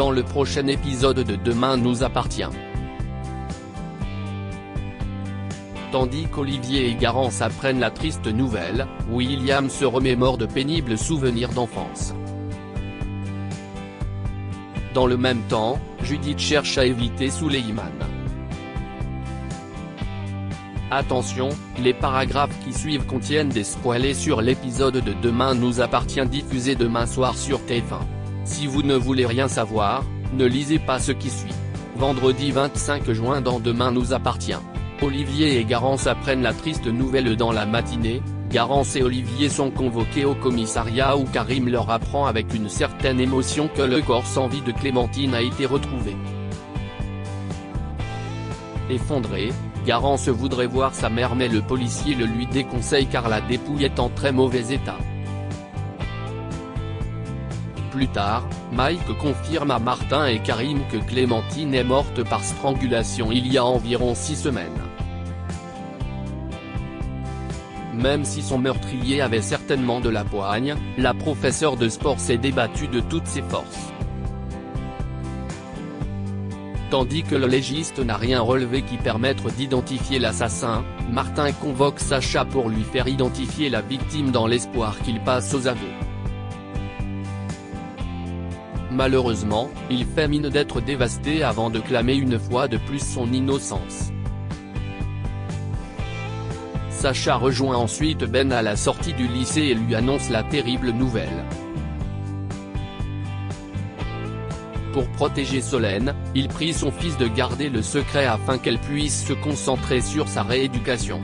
dans le prochain épisode de Demain nous appartient. Tandis qu'Olivier et Garance apprennent la triste nouvelle, William se remémore de pénibles souvenirs d'enfance. Dans le même temps, Judith cherche à éviter Suleiman. Attention, les paragraphes qui suivent contiennent des spoilers sur l'épisode de Demain nous appartient diffusé demain soir sur TF1. Si vous ne voulez rien savoir, ne lisez pas ce qui suit. Vendredi 25 juin dans Demain nous appartient. Olivier et Garance apprennent la triste nouvelle dans la matinée. Garance et Olivier sont convoqués au commissariat où Karim leur apprend avec une certaine émotion que le corps sans vie de Clémentine a été retrouvé. Effondré, Garance voudrait voir sa mère mais le policier le lui déconseille car la dépouille est en très mauvais état. Plus tard, Mike confirme à Martin et Karim que Clémentine est morte par strangulation il y a environ 6 semaines. Même si son meurtrier avait certainement de la poigne, la professeure de sport s'est débattue de toutes ses forces. Tandis que le légiste n'a rien relevé qui permette d'identifier l'assassin, Martin convoque Sacha pour lui faire identifier la victime dans l'espoir qu'il passe aux aveux. Malheureusement, il fait mine d'être dévasté avant de clamer une fois de plus son innocence. Sacha rejoint ensuite Ben à la sortie du lycée et lui annonce la terrible nouvelle. Pour protéger Solène, il prie son fils de garder le secret afin qu'elle puisse se concentrer sur sa rééducation.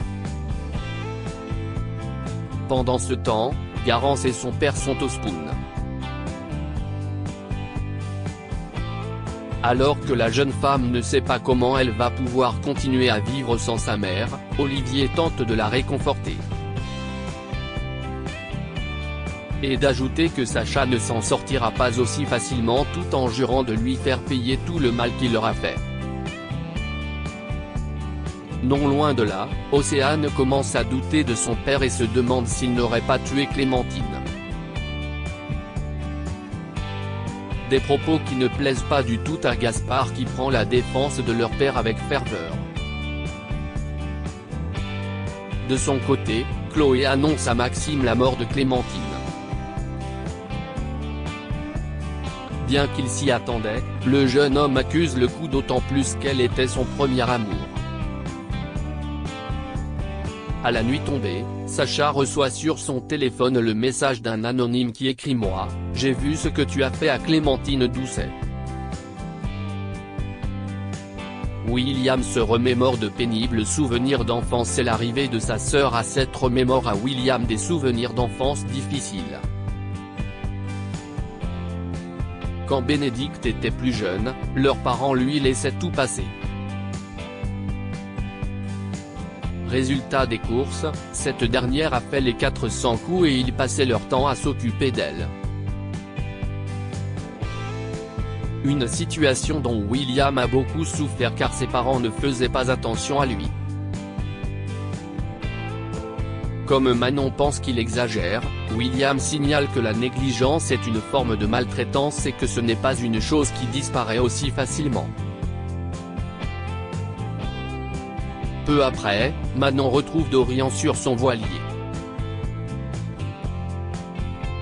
Pendant ce temps, Garance et son père sont au Spoon. Alors que la jeune femme ne sait pas comment elle va pouvoir continuer à vivre sans sa mère, Olivier tente de la réconforter. Et d'ajouter que Sacha ne s'en sortira pas aussi facilement tout en jurant de lui faire payer tout le mal qu'il leur a fait. Non loin de là, Océane commence à douter de son père et se demande s'il n'aurait pas tué Clémentine. Des propos qui ne plaisent pas du tout à Gaspard qui prend la défense de leur père avec ferveur. De son côté, Chloé annonce à Maxime la mort de Clémentine. Bien qu'il s'y attendait, le jeune homme accuse le coup d'autant plus qu'elle était son premier amour. À la nuit tombée, Sacha reçoit sur son téléphone le message d'un anonyme qui écrit « Moi, j'ai vu ce que tu as fait à Clémentine Doucet ». William se remémore de pénibles souvenirs d'enfance et l'arrivée de sa sœur à cette remémore à William des souvenirs d'enfance difficiles. Quand Bénédicte était plus jeune, leurs parents lui laissaient tout passer. Résultat des courses, cette dernière a fait les 400 coups et ils passaient leur temps à s'occuper d'elle. Une situation dont William a beaucoup souffert car ses parents ne faisaient pas attention à lui. Comme Manon pense qu'il exagère, William signale que la négligence est une forme de maltraitance et que ce n'est pas une chose qui disparaît aussi facilement. Peu après, Manon retrouve Dorian sur son voilier.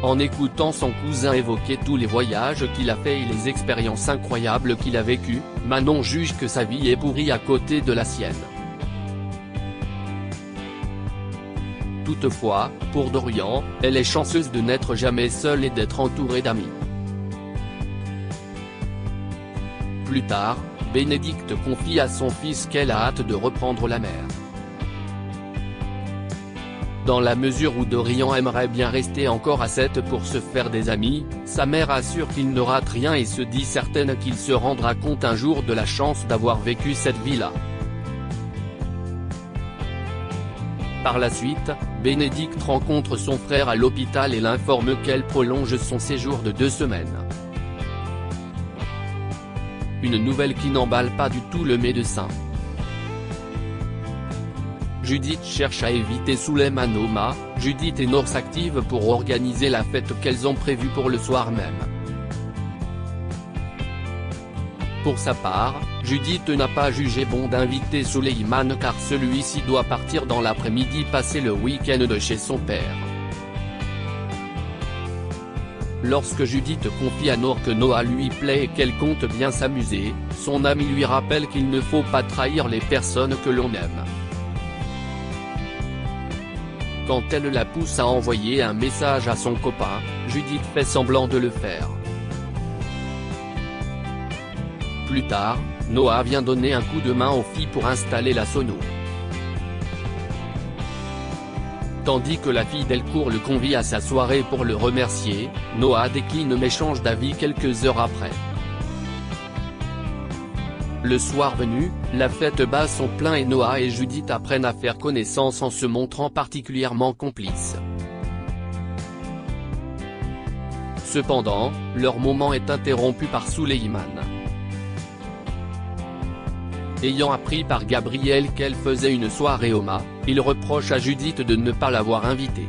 En écoutant son cousin évoquer tous les voyages qu'il a fait et les expériences incroyables qu'il a vécues, Manon juge que sa vie est pourrie à côté de la sienne. Toutefois, pour Dorian, elle est chanceuse de n'être jamais seule et d'être entourée d'amis. Plus tard, Bénédicte confie à son fils qu'elle a hâte de reprendre la mer. Dans la mesure où Dorian aimerait bien rester encore à 7 pour se faire des amis, sa mère assure qu'il ne rate rien et se dit certaine qu'il se rendra compte un jour de la chance d'avoir vécu cette vie-là. Par la suite, Bénédicte rencontre son frère à l'hôpital et l'informe qu'elle prolonge son séjour de 2 semaines. Une nouvelle qui n'emballe pas du tout le médecin. Judith cherche à éviter Suleiman Oma, Judith et Nour s'activent pour organiser la fête qu'elles ont prévue pour le soir même. Pour sa part, Judith n'a pas jugé bon d'inviter Suleiman car celui-ci doit partir dans l'après-midi passer le week-end de chez son père. Lorsque Judith confie à Noah que Noah lui plaît et qu'elle compte bien s'amuser, son ami lui rappelle qu'il ne faut pas trahir les personnes que l'on aime. Quand elle la pousse à envoyer un message à son copain, Judith fait semblant de le faire. Plus tard, Noah vient donner un coup de main aux filles pour installer la sono. Tandis que la fille Delcourt le convie à sa soirée pour le remercier, Noah décline mais change d'avis quelques heures après. Le soir venu, la fête bat son plein et Noah et Judith apprennent à faire connaissance en se montrant particulièrement complices. Cependant, leur moment est interrompu par Suleiman. Ayant appris par Gabriel qu'elle faisait une soirée au mât, il reproche à Judith de ne pas l'avoir invitée.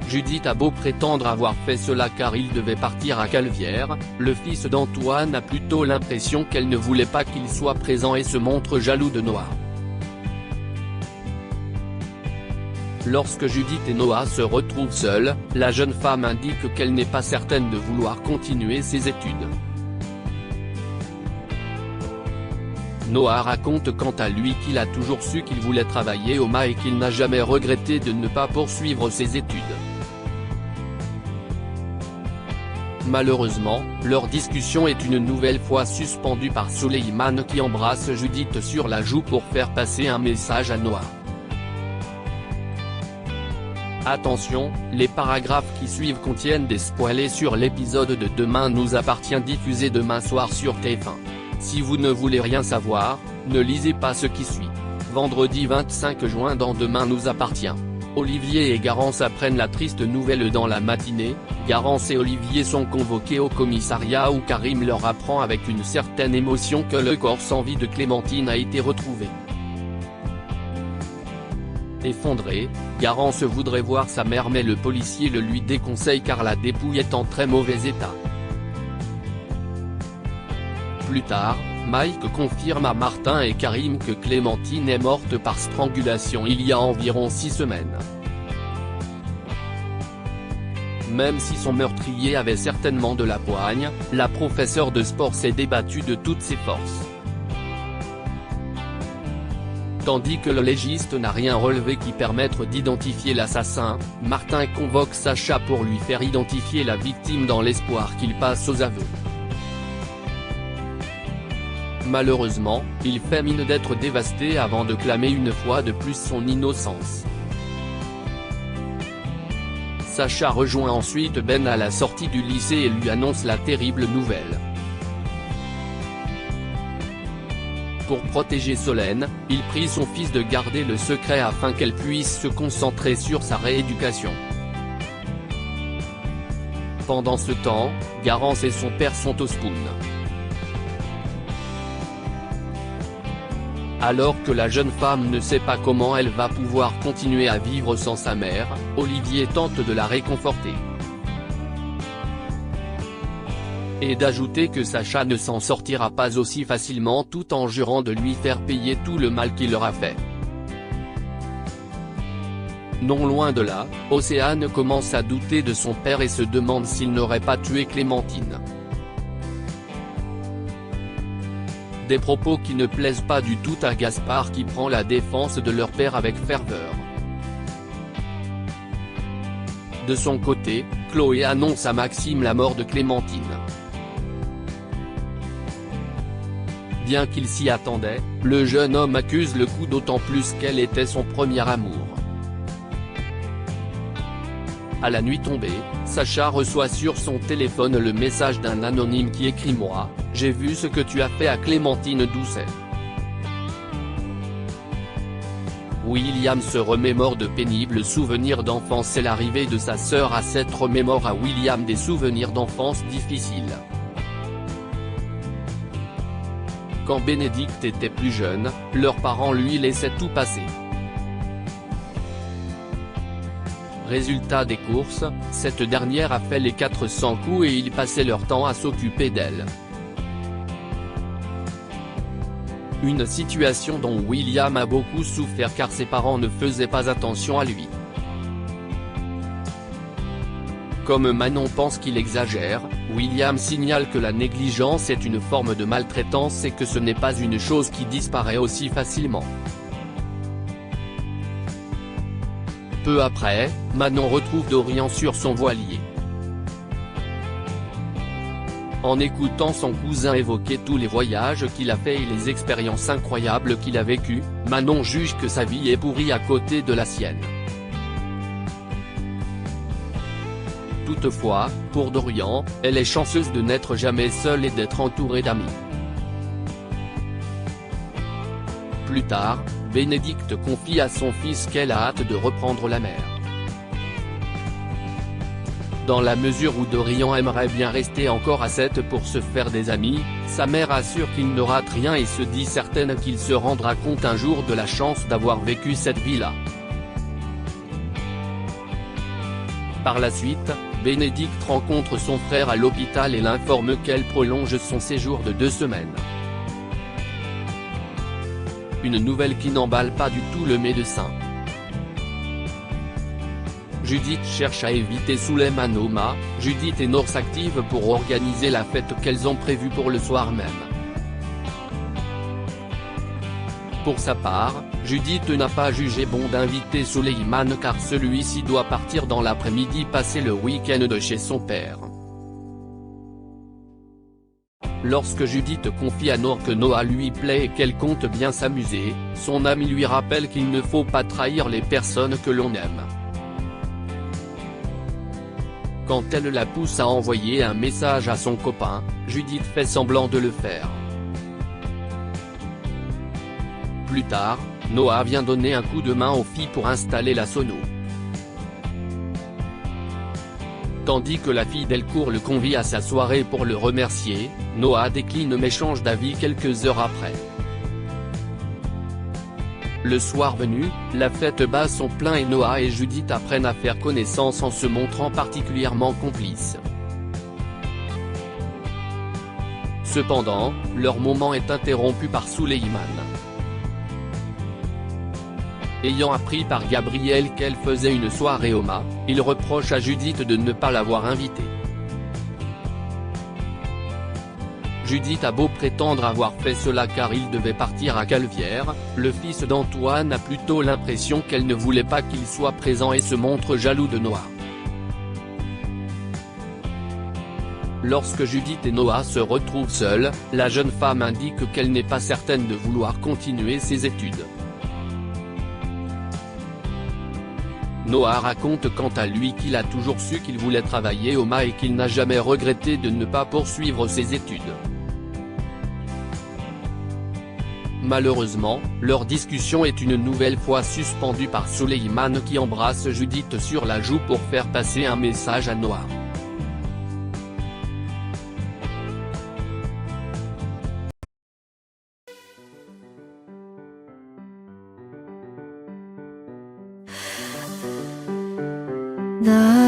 Judith a beau prétendre avoir fait cela car il devait partir à Calvière, le fils d'Antoine a plutôt l'impression qu'elle ne voulait pas qu'il soit présent et se montre jaloux de Noah. Lorsque Judith et Noah se retrouvent seuls, la jeune femme indique qu'elle n'est pas certaine de vouloir continuer ses études. Noah raconte quant à lui qu'il a toujours su qu'il voulait travailler au mât et qu'il n'a jamais regretté de ne pas poursuivre ses études. Malheureusement, leur discussion est une nouvelle fois suspendue par Suleiman qui embrasse Judith sur la joue pour faire passer un message à Noah. Attention, les paragraphes qui suivent contiennent des spoilers sur l'épisode de Demain nous appartient diffusé demain soir sur TF1. Si vous ne voulez rien savoir, ne lisez pas ce qui suit. Vendredi 25 juin dans Demain nous appartient. Olivier et Garance apprennent la triste nouvelle dans la matinée. Garance et Olivier sont convoqués au commissariat où Karim leur apprend avec une certaine émotion que le corps sans vie de Clémentine a été retrouvé. Effondré, Garance voudrait voir sa mère mais le policier le lui déconseille car la dépouille est en très mauvais état. Plus tard, Mike confirme à Martin et Karim que Clémentine est morte par strangulation il y a environ 6 semaines. Même si son meurtrier avait certainement de la poigne, la professeure de sport s'est débattue de toutes ses forces. Tandis que le légiste n'a rien relevé qui permette d'identifier l'assassin, Martin convoque Sacha pour lui faire identifier la victime dans l'espoir qu'il passe aux aveux. Malheureusement, il fait mine d'être dévasté avant de clamer une fois de plus son innocence. Sacha rejoint ensuite Ben à la sortie du lycée et lui annonce la terrible nouvelle. Pour protéger Solène, il prie son fils de garder le secret afin qu'elle puisse se concentrer sur sa rééducation. Pendant ce temps, Garance et son père sont au Spoon. Alors que la jeune femme ne sait pas comment elle va pouvoir continuer à vivre sans sa mère, Olivier tente de la réconforter. Et d'ajouter que Sacha ne s'en sortira pas aussi facilement tout en jurant de lui faire payer tout le mal qu'il leur a fait. Non loin de là, Océane commence à douter de son père et se demande s'il n'aurait pas tué Clémentine. Des propos qui ne plaisent pas du tout à Gaspard qui prend la défense de leur père avec ferveur. De son côté, Chloé annonce à Maxime la mort de Clémentine. Bien qu'il s'y attendait, le jeune homme accuse le coup d'autant plus qu'elle était son premier amour. À la nuit tombée, Sacha reçoit sur son téléphone le message d'un anonyme qui écrit « Moi, j'ai vu ce que tu as fait à Clémentine Doucet ». William se remémore de pénibles souvenirs d'enfance et l'arrivée de sa sœur à cette remémore à William des souvenirs d'enfance difficiles. Quand Bénédicte était plus jeune, leurs parents lui laissaient tout passer. Résultat des courses, cette dernière a fait les 400 coups et ils passaient leur temps à s'occuper d'elle. Une situation dont William a beaucoup souffert car ses parents ne faisaient pas attention à lui. Comme Manon pense qu'il exagère, William signale que la négligence est une forme de maltraitance et que ce n'est pas une chose qui disparaît aussi facilement. Peu après, Manon retrouve Dorian sur son voilier. En écoutant son cousin évoquer tous les voyages qu'il a faits et les expériences incroyables qu'il a vécues, Manon juge que sa vie est pourrie à côté de la sienne. Toutefois, pour Dorian, elle est chanceuse de n'être jamais seule et d'être entourée d'amis. Plus tard, Bénédicte confie à son fils qu'elle a hâte de reprendre la mer. Dans la mesure où Dorian aimerait bien rester encore à 7 pour se faire des amis, sa mère assure qu'il ne rate rien et se dit certaine qu'il se rendra compte un jour de la chance d'avoir vécu cette vie-là. Par la suite, Bénédicte rencontre son frère à l'hôpital et l'informe qu'elle prolonge son séjour de 2 semaines. Une nouvelle qui n'emballe pas du tout le médecin. Judith cherche à éviter Souleymane Manoma, Judith et Nour s'activent pour organiser la fête qu'elles ont prévue pour le soir même. Pour sa part, Judith n'a pas jugé bon d'inviter Souleymane car celui-ci doit partir dans l'après-midi passer le week-end de chez son père. Lorsque Judith confie à Nour que Noah lui plaît et qu'elle compte bien s'amuser, son ami lui rappelle qu'il ne faut pas trahir les personnes que l'on aime. Quand elle la pousse à envoyer un message à son copain, Judith fait semblant de le faire. Plus tard, Noah vient donner un coup de main aux filles pour installer la sono. Tandis que la fille Delcourt le convie à sa soirée pour le remercier, Noah décline mais change d'avis quelques heures après. Le soir venu, la fête bat son plein et Noah et Judith apprennent à faire connaissance en se montrant particulièrement complices. Cependant, leur moment est interrompu par Souleymane. Ayant appris par Gabriel qu'elle faisait une soirée au mât, il reproche à Judith de ne pas l'avoir invitée. Judith a beau prétendre avoir fait cela car il devait partir à Calvière, le fils d'Antoine a plutôt l'impression qu'elle ne voulait pas qu'il soit présent et se montre jaloux de Noah. Lorsque Judith et Noah se retrouvent seuls, la jeune femme indique qu'elle n'est pas certaine de vouloir continuer ses études. Noah raconte quant à lui qu'il a toujours su qu'il voulait travailler au mât et qu'il n'a jamais regretté de ne pas poursuivre ses études. Malheureusement, leur discussion est une nouvelle fois suspendue par Souleymane qui embrasse Judith sur la joue pour faire passer un message à Noah. 나